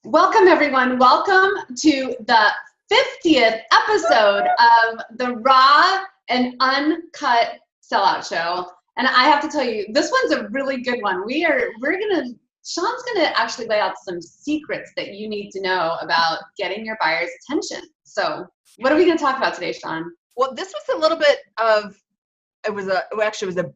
Welcome, everyone. Welcome to the 50th episode of the Raw and Uncut SellOut Show. And I have to tell you, this one's a really good one. Shawn's gonna actually lay out some secrets that you need to know about getting your buyer's attention. So what are we gonna talk about today, Shawn? Well, this was a little bit of, it was a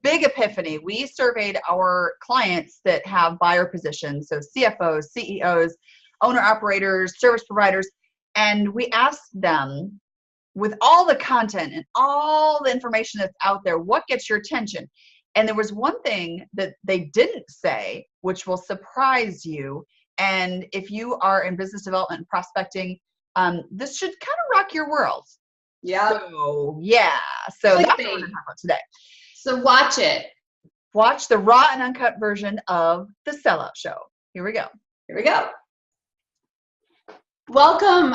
big epiphany. We surveyed our clients that have buyer positions, so CFOs, CEOs, owner-operators, service providers, and we asked them, with all the content and all the information that's out there, what gets your attention? And there was one thing that they didn't say, which will surprise you. And if you are in business development and prospecting, this should kind of rock your world. Yeah. So that's what we're going to talk about today. So watch it. Watch the raw and uncut version of the SellOut Show. Here we go. Welcome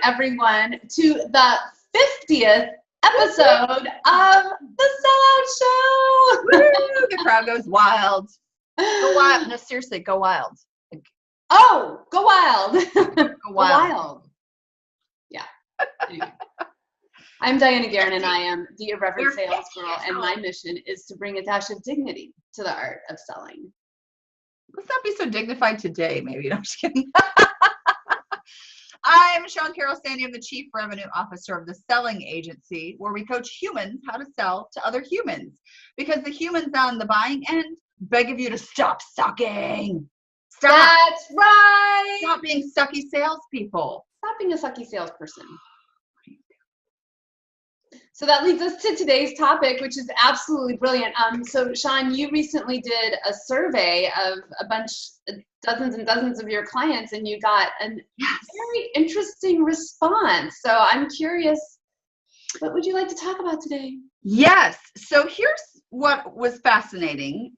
everyone to the 50th episode of the SellOut Show. Woo, the crowd goes wild. Go wild. No, seriously, go wild. Oh, go wild. Go wild. Yeah. Anyway. I'm Dianna and I am the irreverent sales girl, and my mission is to bring a dash of dignity to the art of selling. Let's not be so dignified today, maybe. No, I'm just kidding. I'm Shawn Sandy. I'm the Chief Revenue Officer of the Selling Agency, where we coach humans how to sell to other humans. Because the humans on the buying end beg of you to stop sucking. Stop. That's right. Stop being sucky salespeople. Stop being a sucky salesperson. So that leads us to today's topic, which is absolutely brilliant. So Shawn, you recently did a survey of dozens and dozens of your clients, and you got a very interesting response. So I'm curious, what would you like to talk about today? Yes. So here's what was fascinating.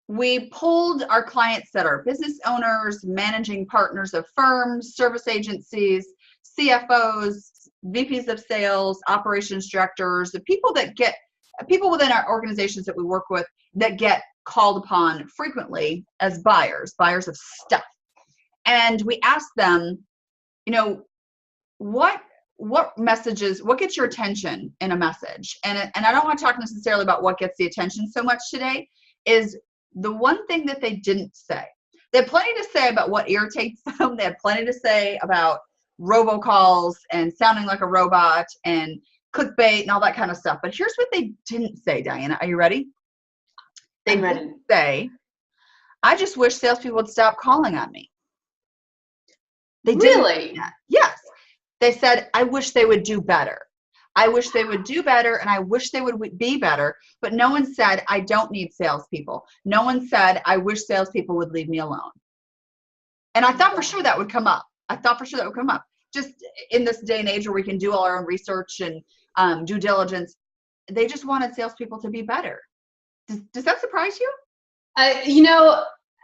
We polled our clients that are business owners, managing partners of firms, service agencies, CFOs, VPs of sales, operations directors, the people within our organizations that we work with that get called upon frequently as buyers of stuff. And we asked them, what messages, what gets your attention in a message? And I don't want to talk necessarily about what gets the attention so much today, is the one thing that they didn't say. They had plenty to say about what irritates them. They had plenty to say about robocalls and sounding like a robot and clickbait and all that kind of stuff. But here's what they didn't say, Dianna. Are you ready? They didn't say, I just wish salespeople would stop calling on me. They really? Yes. They said, I wish they would do better. I wish they would do better, and I wish they would be better. But no one said, I don't need salespeople. No one said, I wish salespeople would leave me alone. And I thought for sure that would come up. Just in this day and age where we can do all our own research and due diligence, they just wanted salespeople to be better. Does that surprise you? A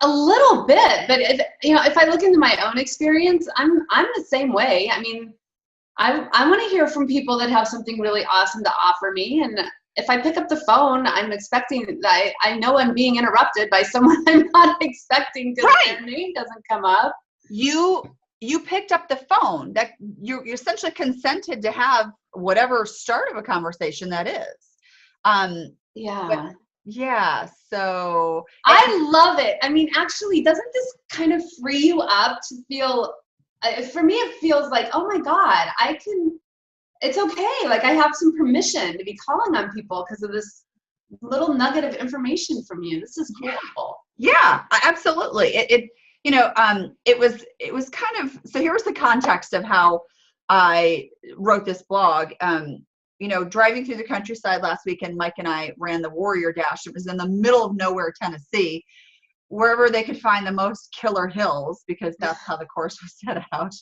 little bit, but if I look into my own experience, I'm the same way. I mean, I want to hear from people that have something really awesome to offer me, and if I pick up the phone, I'm expecting that I know I'm being interrupted by someone I'm not expecting because their name doesn't come up. You picked up the phone, that you essentially consented to have whatever start of a conversation that is. So I love it. I mean, actually, doesn't this kind of free you up to feel, for me, it feels like, oh my God, it's okay. Like I have some permission to be calling on people because of this little nugget of information from you. This is cool. Yeah, absolutely. It was kind of, so here was the context of how I wrote this blog. Driving through the countryside last weekend, Mike and I ran the Warrior Dash. It was in the middle of nowhere, Tennessee, wherever they could find the most killer hills, because that's how the course was set out.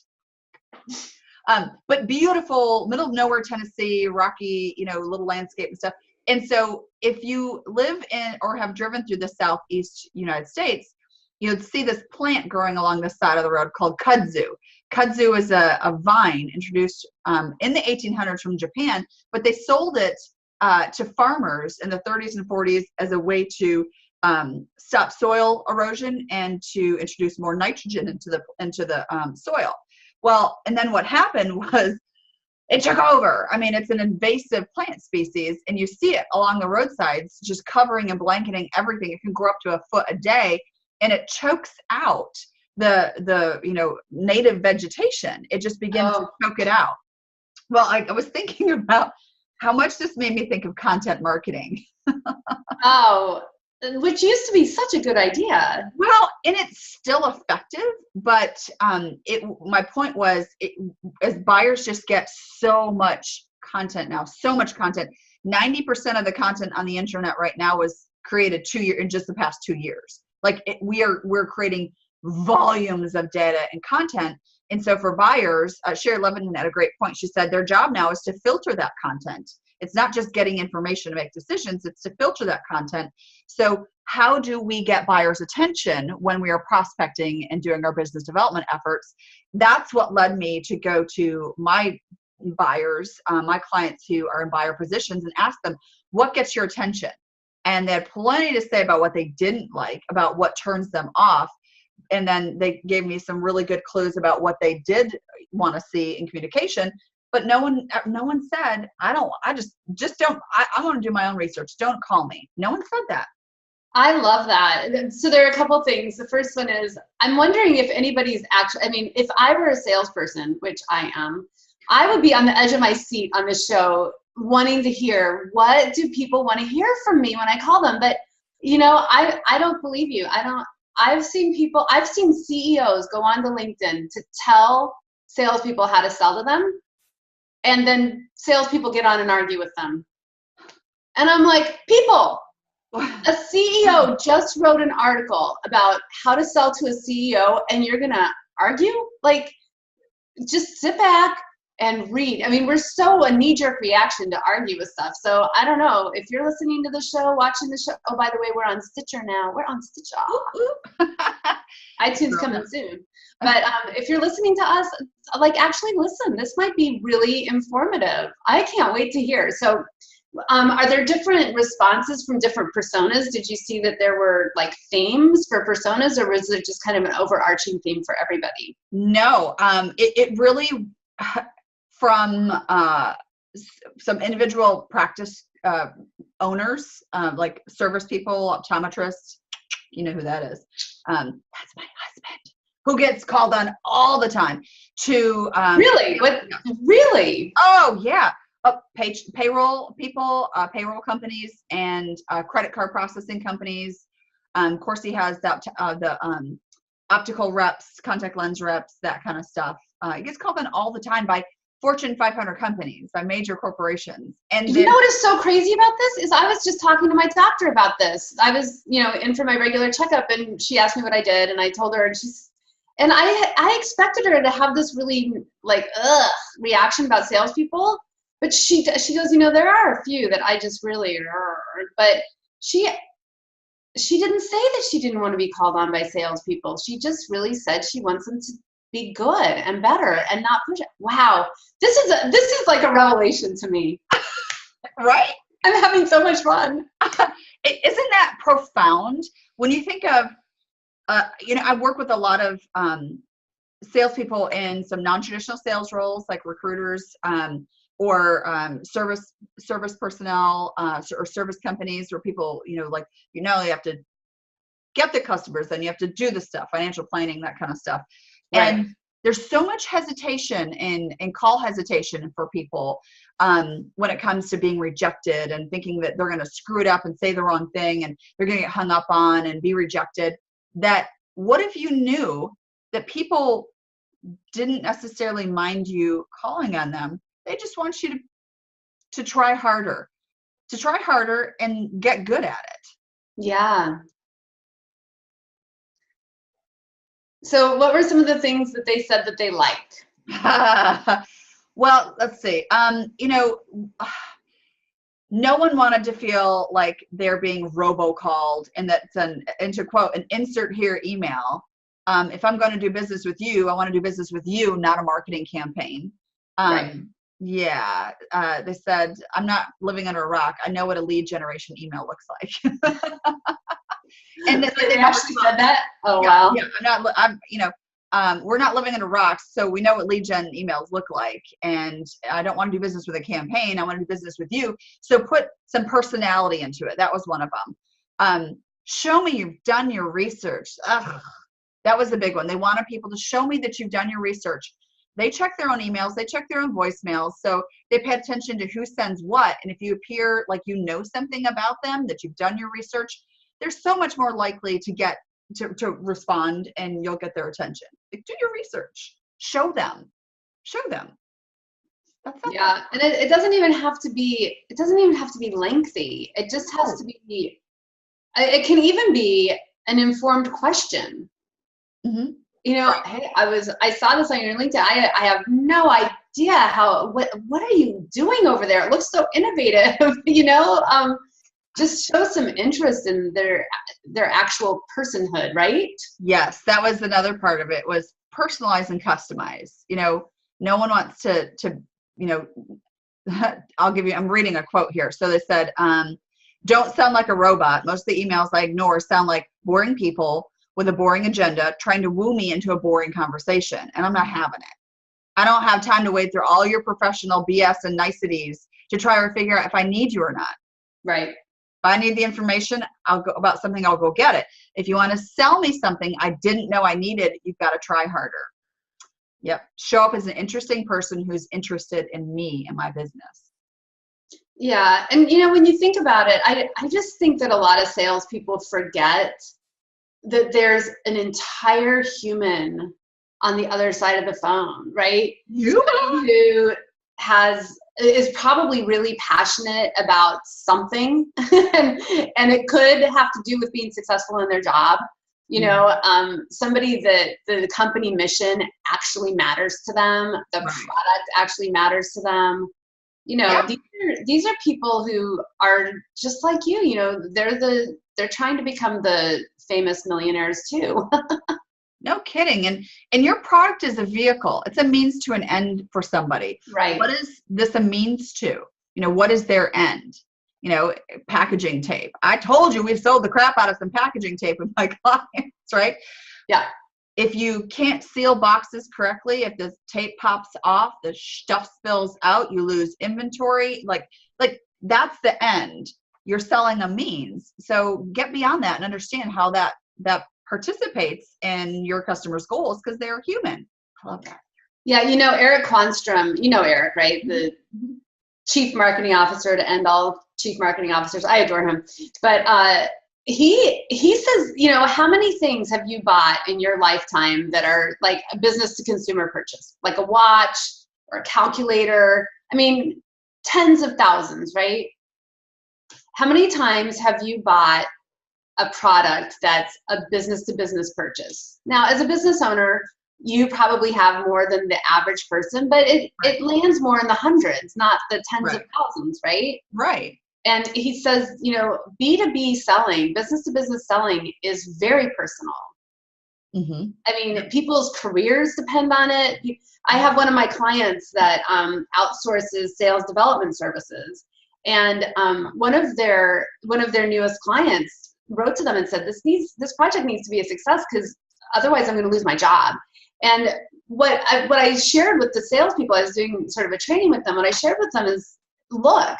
But beautiful, middle of nowhere, Tennessee, rocky, little landscape and stuff. And so if you live in or have driven through the Southeast United States, you'd see this plant growing along the side of the road called Kudzu. Kudzu is a vine introduced in the 1800s from Japan, but they sold it to farmers in the 30s and 40s as a way to stop soil erosion and to introduce more nitrogen into the soil. Well, and then what happened was it took over. I mean, it's an invasive plant species, and you see it along the roadsides, just covering and blanketing everything. It can grow up to a foot a day, and it chokes out the native vegetation. It just begins to choke it out. Well, I was thinking about how much this made me think of content marketing. Which used to be such a good idea. Well, and it's still effective, but my point was, as buyers just get so much content now, 90% of the content on the internet right now was created in just the past 2 years. Like we're creating volumes of data and content. And so for buyers, Sherry Levitin had a great point. She said their job now is to filter that content. It's not just getting information to make decisions, it's to filter that content. So how do we get buyers' attention when we are prospecting and doing our business development efforts? That's what led me to go to my buyers, my clients who are in buyer positions, and ask them, what gets your attention? And they had plenty to say about what they didn't like, about what turns them off. And then they gave me some really good clues about what they did want to see in communication. But no one said, I want to do my own research. Don't call me. No one said that. I love that. So there are a couple things. The first one is, I'm wondering if anybody's if I were a salesperson, which I am, I would be on the edge of my seat on this show wanting to hear, what do people want to hear from me when I call them? But, I don't believe you. I've seen CEOs go on to LinkedIn to tell salespeople how to sell to them. And then salespeople get on and argue with them. And I'm like, people, a CEO just wrote an article about how to sell to a CEO, and you're going to argue? Like, just sit back and read. I mean, we're so a knee-jerk reaction to argue with stuff. So I don't know. If you're listening to the show, watching the show, oh, by the way, we're on Stitcher now. We're on Stitcher. iTunes coming soon. But if you're listening to us, actually listen. This might be really informative. I can't wait to hear. So are there different responses from different personas? Did you see that there were themes for personas, or was it just kind of an overarching theme for everybody? No, it really, from some individual practice owners, like service people, optometrists, you know who that is. That's my husband, who gets called on all the time to really? What? Really? Oh yeah. Payroll people, payroll companies, and credit card processing companies. Corsi has the optical reps, contact lens reps, that kind of stuff. It gets called on all the time by Fortune 500 companies, by major corporations. And you know what is so crazy about this is I was just talking to my doctor about this. I was, in for my regular checkup, and she asked me what I did, and I told her, and I expected her to have this really reaction about salespeople. But she goes, there are a few that I just really, but she didn't say that she didn't want to be called on by salespeople. She just really said she wants them to be good and better and not push it. Wow, this is like a revelation to me. Right? I'm having so much fun. Isn't that profound? When you think of, I work with a lot of salespeople in some non-traditional sales roles, like recruiters, or service personnel, or service companies, where people, you have to get the customers, then you have to do the stuff, financial planning, that kind of stuff. Right. And there's so much hesitation and call hesitation for people when it comes to being rejected and thinking that they're going to screw it up and say the wrong thing and they're going to get hung up on and be rejected. That what if you knew that people didn't necessarily mind you calling on them? They just want you to try harder and get good at it. Yeah. So what were some of the things that they said that they liked? Well, let's see. No one wanted to feel like they're being robocalled, and that's and to quote, an insert here email. If I'm going to do business with you, I want to do business with you, not a marketing campaign. Right. Yeah. They said, I'm not living under a rock. I know what a lead generation email looks like. And they actually said that? Oh, yeah, wow. yeah, we're not living under rocks, so we know what lead gen emails look like. And I don't want to do business with a campaign. I want to do business with you. So put some personality into it. That was one of them. Show me you've done your research. Ugh, that was a big one. They wanted people to show me that you've done your research. They check their own emails. They check their own voicemails. So they pay attention to who sends what. And if you appear like you know something about them, that you've done your research, they're so much more likely to get to respond, and you'll get their attention. Like, do your research. Show them. That's it. Yeah, and it doesn't even have to be. It doesn't even have to be lengthy. It just has to be. It can even be an informed question. Mm-hmm. You know, hey, I saw this on your LinkedIn. I have no idea what are you doing over there? It looks so innovative. Just show some interest in their actual personhood, right? Yes, that was another part of it, was personalize and customize. No one wants to I'm reading a quote here. So they said, don't sound like a robot. Most of the emails I ignore sound like boring people with a boring agenda trying to woo me into a boring conversation, and I'm not having it. I don't have time to wade through all your professional BS and niceties to try to figure out if I need you or not. Right. If I need the information I'll go get it. If you want to sell me something I didn't know I needed, you've got to try harder. Yep. Show up as an interesting person who's interested in me and my business. Yeah. And when you think about it, I just think that a lot of salespeople forget that there's an entire human on the other side of the phone, right? Somebody who is probably really passionate about something and it could have to do with being successful in their job. Somebody that the company mission actually matters to them, the product actually matters to them. These are people who are just like you. They're trying to become the famous millionaires too. No kidding. And your product is a vehicle. It's a means to an end for somebody. Right. What is this a means to? What is their end? Packaging tape. I told you we've sold the crap out of some packaging tape with my clients, right? Yeah. If you can't seal boxes correctly, if the tape pops off, the stuff spills out, you lose inventory. Like that's the end. You're selling a means. So get beyond that and understand how that participates in your customers' goals, because they're human. I love that. Yeah, Eric Quanstrom, Eric, right? The chief marketing officer to end all chief marketing officers. I adore him. But he says, how many things have you bought in your lifetime that are like a business to consumer purchase, like a watch or a calculator? I mean, tens of thousands, right? How many times have you bought a product that's a business to business purchase? Now, as a business owner, you probably have more than the average person, but it lands more in the hundreds, not the tens of thousands, right? Right. And he says, B2B selling, business to business selling is very personal. Mm-hmm. I mean, people's careers depend on it. I have one of my clients that outsources sales development services. And one of their newest clients wrote to them and said, this project needs to be a success, because otherwise I'm going to lose my job. And what I shared with the salespeople, I was doing sort of a training with them. What I shared with them is, look,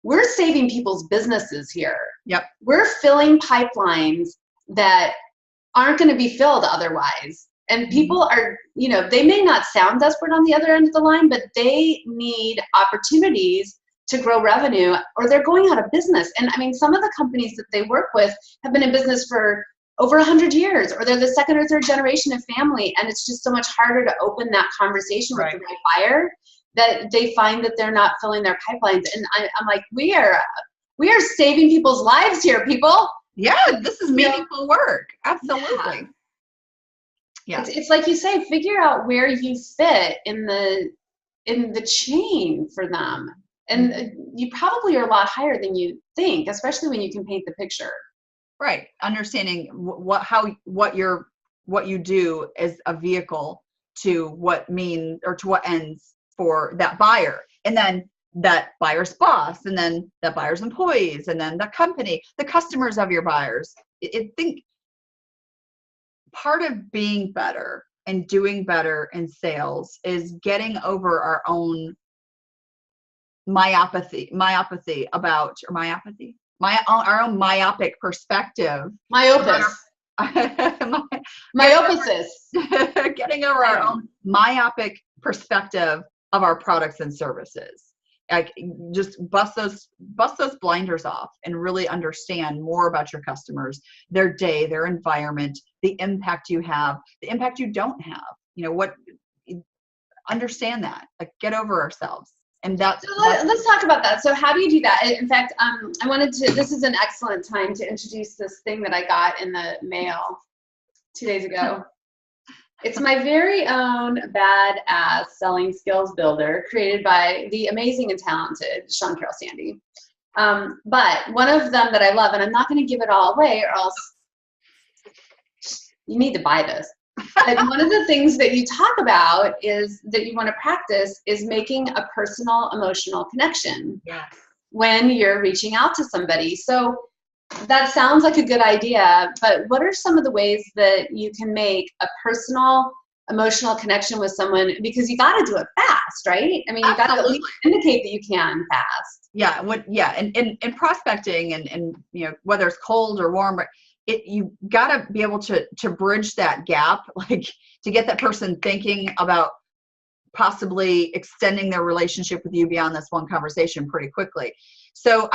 we're saving people's businesses here. Yep. We're filling pipelines that aren't going to be filled otherwise. And people are, they may not sound desperate on the other end of the line, but they need opportunities to grow revenue, or they're going out of business. And I mean, some of the companies that they work with have been in business for over 100 years, or they're the second or third generation of family. And it's just so much harder to open that conversation with the right buyer, that they find that they're not filling their pipelines. And I'm like, we are saving people's lives here, people. Yeah, this is meaningful work. Absolutely. Yeah. It's like you say, figure out where you fit in the chain for them. And you probably are a lot higher than you think, especially when you can paint the picture. Right. Understanding what you do is a vehicle to what ends for that buyer. and then that buyer's boss, and then that buyer's employees, and then the company, the customers of your buyers. I think part of being better and doing better in sales is getting over our own myopathy about, or our own myopic perspective. Myopis. Myopisis. Getting over our own myopic perspective of our products and services. Like, just bust those blinders off and really understand more about your customers, their day, their environment, the impact you have, the impact you don't have. Understand that. Like, get over ourselves. And let's talk about that. So how do you do that? In fact, this is an excellent time to introduce this thing that I got in the mail 2 days ago. It's my very own badass selling skills builder created by the amazing and talented Shawn Sandy. But one of them that I love, and I'm not going to give it all away or else you need to buy this. But one of the things that you talk about is that you want to practice is making a personal emotional connection when you're reaching out to somebody. So that sounds like a good idea, but what are some of the ways that you can make a personal emotional connection with someone? Because you got to do it fast, right? I mean, you got to at least indicate that you can fast. Yeah. And prospecting and whether it's cold or warm, you got to be able to bridge that gap, like to get that person thinking about possibly extending their relationship with you beyond this one conversation pretty quickly. So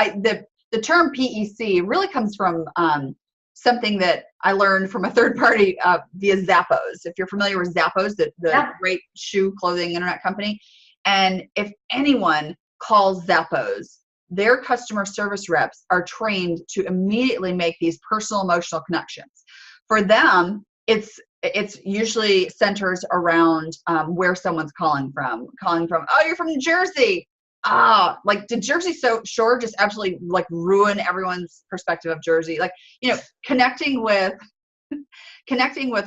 the term PEC really comes from something that I learned from a third party via Zappos. If you're familiar with Zappos, the great shoe clothing internet company. And if anyone calls Zappos, their customer service reps are trained to immediately make these personal emotional connections. For them, it's usually centers around where someone's calling from. Oh, you're from New Jersey. Like, did Jersey Shore just absolutely like ruin everyone's perspective of Jersey? Like, connecting with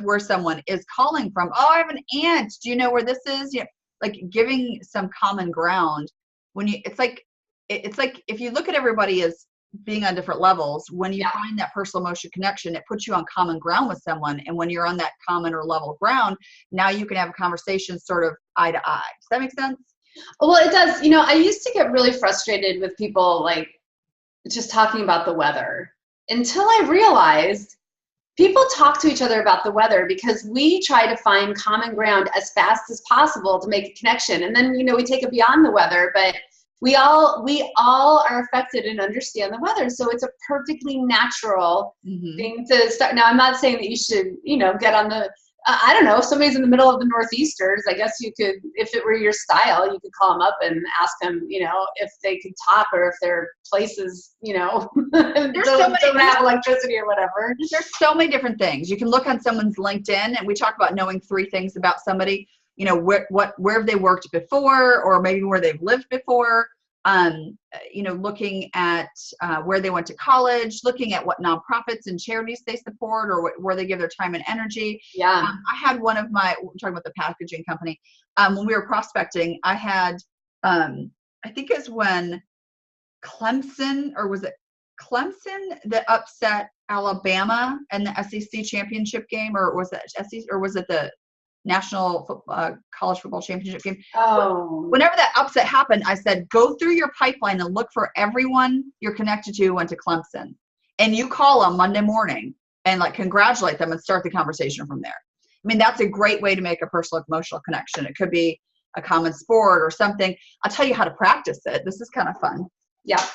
where someone is calling from. Oh, I have an aunt. Do you know where this is? Like giving some common ground. It's like if you look at everybody as being on different levels, when you find that personal emotional connection, it puts you on common ground with someone. And when you're on that common or level ground, now you can have a conversation sort of eye to eye. Does that make sense? Well, it does. I used to get really frustrated with people like just talking about the weather until I realized people talk to each other about the weather because we try to find common ground as fast as possible to make a connection. And then, we take it beyond the weather, but we all are affected and understand the weather. So it's a perfectly natural thing to start. Now, I'm not saying that you should, get on the, I don't know, if somebody's in the middle of the Northeasters, I guess you could, if it were your style, you could call them up and ask them, if they could talk or if their places, don't have electricity or whatever. There's so many different things. You can look on someone's LinkedIn, and we talk about knowing 3 things about somebody. Where have they worked before, or maybe where they've lived before, looking at where they went to college, looking at what nonprofits and charities they support, or where they give their time and energy. Yeah. I had we're talking about the packaging company. When we were prospecting, I had, I think it's when Clemson, or was it Clemson that upset Alabama in the SEC championship game, or was it SEC, or was it the National College Football Championship game? Oh. Whenever that upset happened, I said, go through your pipeline and look for everyone you're connected to who went to Clemson. And you call them Monday morning and congratulate them and start the conversation from there. I mean, that's a great way to make a personal emotional connection. It could be a common sport or something. I'll tell you how to practice it. This is kind of fun. Yeah.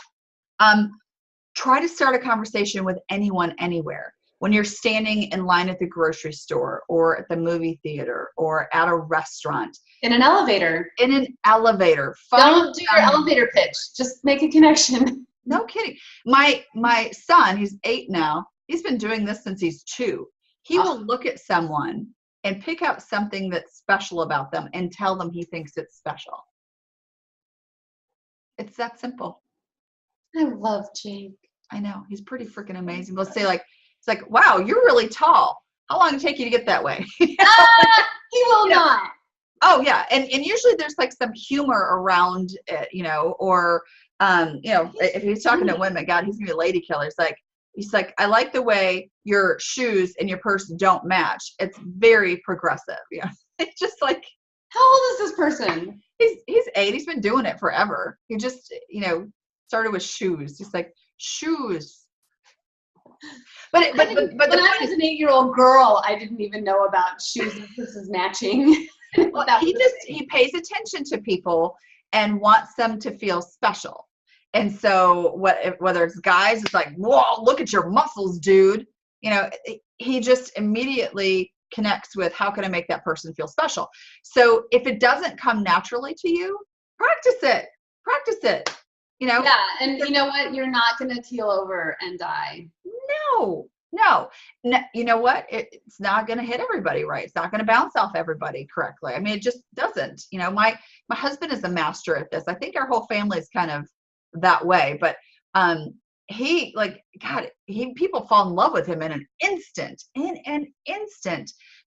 Try to start a conversation with anyone, anywhere. When you're standing in line at the grocery store, or at the movie theater, or at a restaurant. In an elevator. Don't do your elevator pitch. Just make a connection. No kidding. My son, he's 8 now. He's been doing this since he's 2. He will look at someone and pick out something that's special about them and tell them he thinks it's special. It's that simple. I love Jake. I know. He's pretty freaking amazing. We'll say it's like, wow, you're really tall. How long did it take you to get that way? He will not. Oh yeah. And usually there's like some humor around it, you know, or, you know, if he's talking to women, God, he's gonna be a lady killer. He's like, I like the way your shoes and your purse don't match. It's very progressive. Yeah. It's just like, how old is this person? He's 8. He's been doing it forever. He just, you know, started with shoes. He's like, shoes. But when I was an 8-year-old girl, I didn't even know about shoes and purses matching. Well, he pays attention to people and wants them to feel special. And so whether it's guys, it's like, whoa, look at your muscles, dude. You know, he just immediately connects with how can I make that person feel special. So if it doesn't come naturally to you, practice it. You know? Yeah. And you know what? You're not going to keel over and die. No. You know what? It's not going to hit everybody right. It's not going to bounce off everybody correctly. I mean, it just doesn't. You know, my husband is a master at this. I think our whole family is kind of that way. But he, like, God, people fall in love with him in an instant,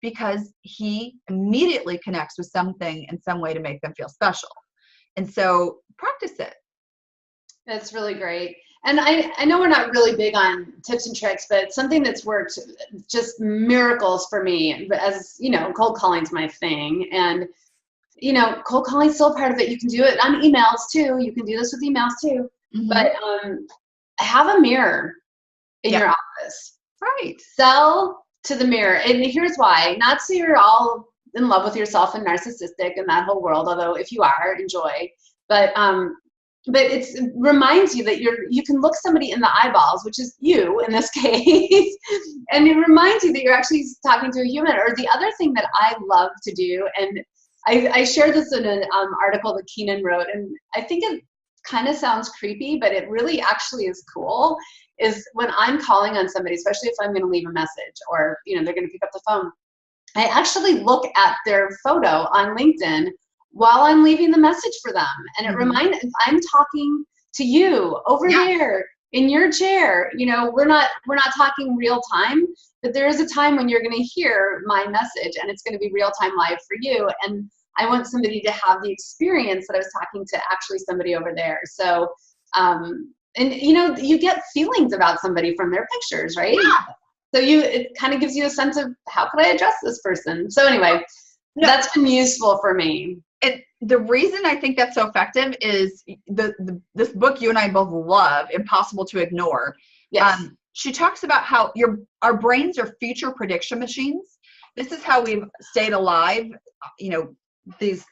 because he immediately connects with something in some way to make them feel special. And so practice it. That's really great. And I know we're not really big on tips and tricks, but something that's worked just miracles for me, as you know, cold calling's my thing. And, you know, cold calling's still part of it. You can do it on emails too. You can do this with emails too. Mm-hmm. But have a mirror in your office. Right. Sell to the mirror. And here's why. Not so you're all in love with yourself and narcissistic and that whole world, although if you are, enjoy. But it reminds you that you can look somebody in the eyeballs, which is you in this case, and it reminds you that you're actually talking to a human. Or the other thing that I love to do, and I shared this in an article that Keenan wrote, and I think it kind of sounds creepy, but it really actually is cool, is when I'm calling on somebody, especially if I'm going to leave a message or, you know, they're going to pick up the phone, I actually look at their photo on LinkedIn while I'm leaving the message for them. And it reminds, I'm talking to you over there in your chair. You know, we're not talking real time, but there is a time when you're going to hear my message and it's going to be real time live for you. And I want somebody to have the experience that I was talking to actually somebody over there. So, and you know, you get feelings about somebody from their pictures, right? Yeah. So it kind of gives you a sense of how could I address this person? So anyway, that's been useful for me. And the reason I think that's so effective is this book you and I both love, Impossible to Ignore. Yes. She talks about how our brains are future prediction machines. This is how we've stayed alive, you know, these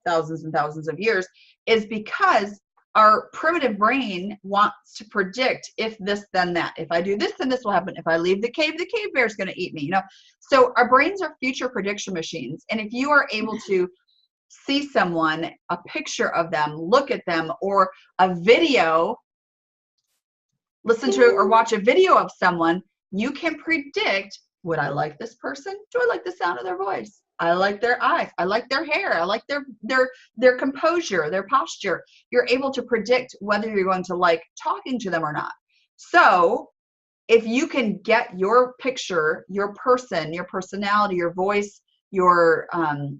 thousands and thousands of years, is because our primitive brain wants to predict if this, then that. If I do this, then this will happen. If I leave the cave bear is going to eat me, you know? So our brains are future prediction machines. And if you are able to see someone, a picture of them, look at them, or a video, listen to or watch a video of someone, you can predict, would I like this person? Do I like the sound of their voice? I like their eyes. I like their hair. I like their composure, their posture. You're able to predict whether you're going to like talking to them or not. So if you can get your picture, your person, your personality, your voice, your,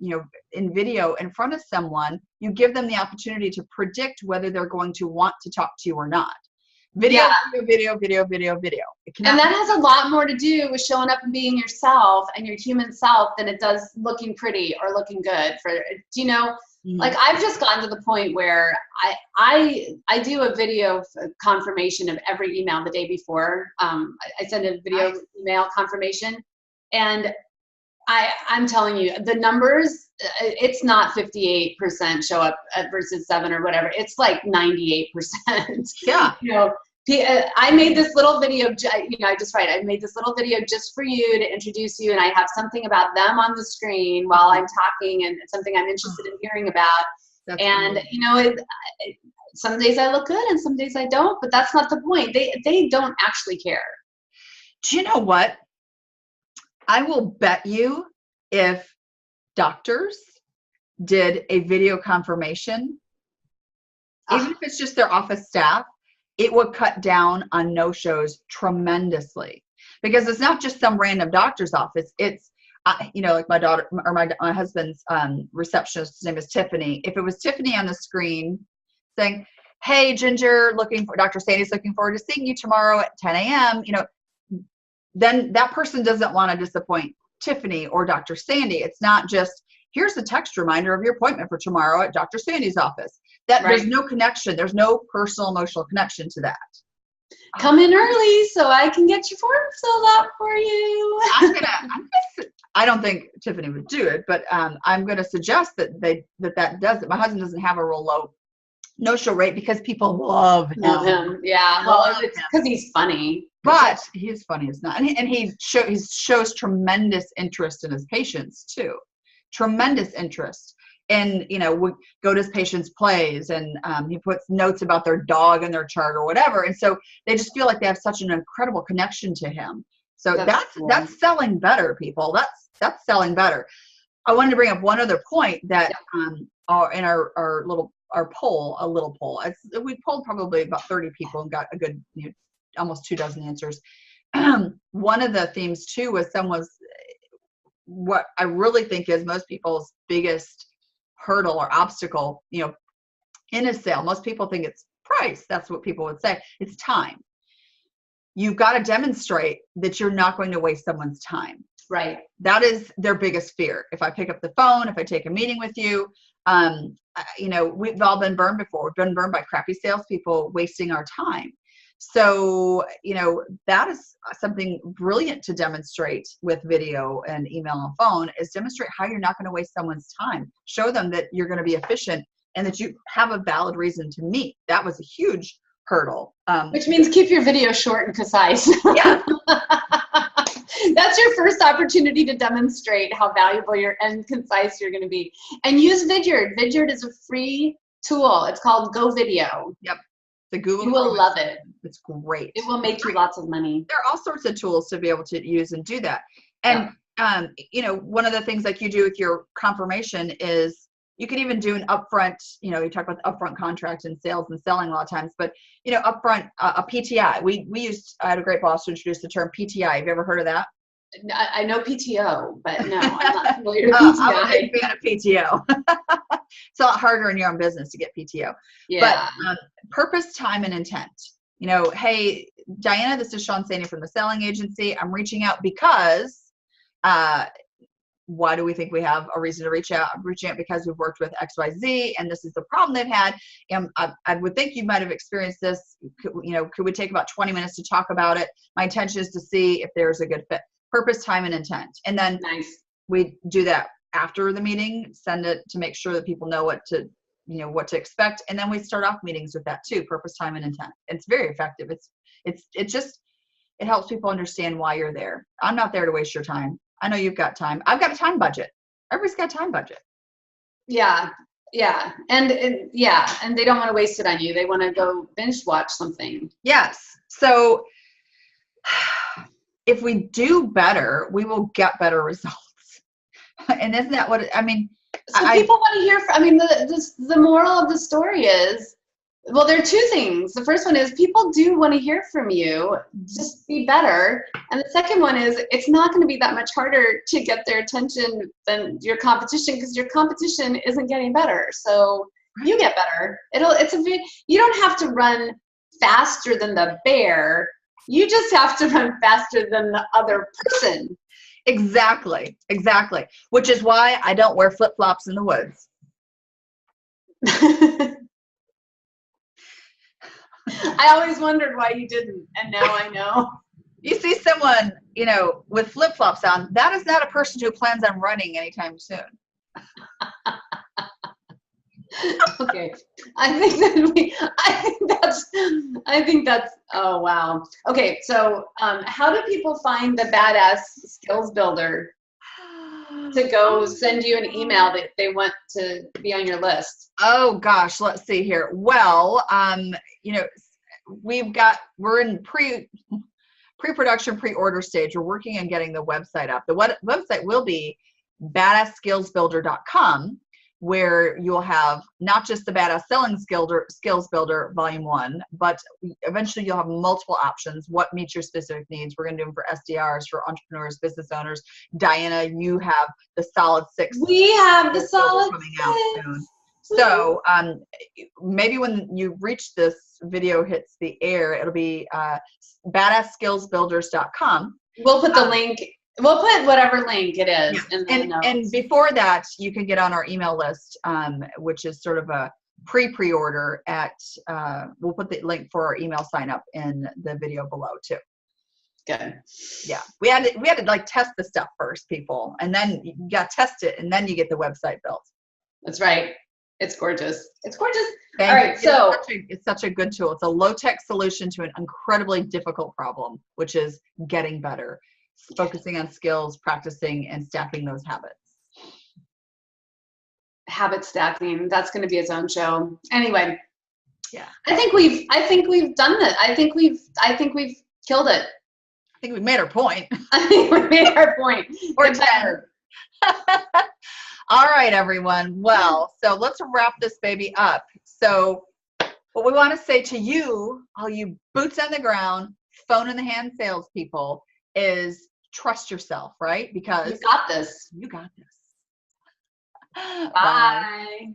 you know, in video in front of someone, you give them the opportunity to predict whether they're going to want to talk to you or not. Video. And that has a lot more to do with showing up and being yourself and your human self than it does looking pretty or looking good. Do you know, like I've just gotten to the point where I do a video confirmation of every email the day before. I send a video email confirmation, and I'm telling you, the numbers, it's not 58% show up versus 7 or whatever. It's like 98%. Yeah. You know, I made this little video, you know, I made this little video just for you to introduce you, and I have something about them on the screen while I'm talking and something I'm interested in hearing about. That's and, cool. You know, some days I look good and some days I don't, but that's not the point. They don't actually care. Do you know what? I will bet you if doctors did a video confirmation, even if it's just their office staff, it would cut down on no-shows tremendously. Because it's not just some random doctor's office. It's like my daughter or my husband's receptionist, his name is Tiffany. If it was Tiffany on the screen saying, "Hey, Ginger, Dr. Sandy's looking forward to seeing you tomorrow at 10 a.m." Then that person doesn't want to disappoint Tiffany or Dr. Sandy. It's not just, here's a text reminder of your appointment for tomorrow at Dr. Sandy's office. There's no connection. There's no personal, emotional connection to that. Come in early so I can get your form filled out for you. I don't think Tiffany would do it, but I'm going to suggest that that does it. My husband doesn't have a real low no-show rate because people love him. Yeah, well, it's because he's funny. But he's funny as not. And he shows tremendous interest in his patients too. Tremendous interest. And, we go to his patients' plays and he puts notes about their dog in their chart or whatever. And so they just feel like they have such an incredible connection to him. So that's selling better, people. That's selling better. I wanted to bring up one other point that in our poll, we polled probably about 30 people and got a good, almost 24 answers. One of the themes too was what I really think is most people's biggest hurdle or obstacle, in a sale. Most people think it's price. That's what people would say. It's time. You've got to demonstrate that you're not going to waste someone's time. Right. That is their biggest fear. If I pick up the phone, if I take a meeting with you, we've all been burned before. We've been burned by crappy salespeople wasting our time. So, that is something brilliant to demonstrate with video and email and phone, is demonstrate how you're not going to waste someone's time. Show them that you're going to be efficient and that you have a valid reason to meet. That was a huge hurdle. Which means keep your video short and concise. Yeah. That's your first opportunity to demonstrate how valuable and concise you're going to be. And use Vidyard. Vidyard is a free tool. It's called Go Video. Yep. The Google. You will love it. It's great. It will make you lots of money. There are all sorts of tools to be able to use and do that. And, one of the things like you do with your confirmation is you can even do an upfront, you talk about the upfront contract in sales and selling a lot of times, but, upfront, a PTI. I had a great boss who introduced the term PTI. Have you ever heard of that? I know PTO, but no, I'm not familiar with PTI. I'm a big fan of PTO. It's a lot harder in your own business to get PTO. Yeah. But purpose, time, and intent. Hey, Dianna, this is Shawn Sandy from the Selling Agency. I'm reaching out because why do we think we have a reason to reach out? I'm reaching out because we've worked with XYZ and this is the problem they've had. And I would think you might have experienced this. Could we take about 20 minutes to talk about it? My intention is to see if there's a good fit. Purpose, time, and intent. And then we do that after the meeting, send it to make sure that people know what to expect. And then we start off meetings with that too, purpose, time, and intent. It's very effective. It helps people understand why you're there. I'm not there to waste your time. I know you've got time. I've got a time budget. Everybody's got a time budget. Yeah. Yeah. And they don't want to waste it on you. They want to go binge watch something. Yes. So if we do better, we will get better results. And isn't that what So people want to hear the moral of the story is, well, there are two things. The first one is people do want to hear from you, just be better. And the second one is it's not going to be that much harder to get their attention than your competition because your competition isn't getting better. So you get better. You don't have to run faster than the bear. You just have to run faster than the other person. Exactly. Which is why I don't wear flip-flops in the woods. I always wondered why you didn't, and now I know. You see someone, with flip-flops on, that is not a person who plans on running anytime soon. Okay. I think that's, oh, wow. Okay. So, how do people find the badass skills builder to go send you an email that they want to be on your list? Oh gosh, let's see here. Well, we're in pre-production, pre-order stage. We're working on getting the website up. The website will be badassskillsbuilder.com. where you'll have not just the Badass Selling Skills Builder Volume 1, but eventually you'll have multiple options. What meets your specific needs? We're going to do them for SDRs, for entrepreneurs, business owners. Dianna, you have the Solid 6. We have the Solid coming out soon. So maybe when you reach this video hits the air, it'll be badassskillsbuilders.com. We'll put the link. We'll put whatever link it is in the notes. And before that, you can get on our email list, which is sort of a pre-order at, we'll put the link for our email sign up in the video below too. Good. Yeah. We had to like test the stuff first, people. And then you got to test it and then you get the website built. That's right. It's gorgeous. It's gorgeous. Thank All right. you. So it's such a good tool. It's a low-tech solution to an incredibly difficult problem, which is getting better. Focusing on skills, practicing, and stacking those habits. Habit stacking. That's going to be its own show. Anyway. Yeah. I think we've done that. I think we've killed it. I think we made our point. I think we made our point. Or 10. All right, everyone. Well, so let's wrap this baby up. So what we want to say to you, all you boots on the ground, phone in the hand salespeople, is trust yourself, right? Because you got this. You got this. Bye. Bye.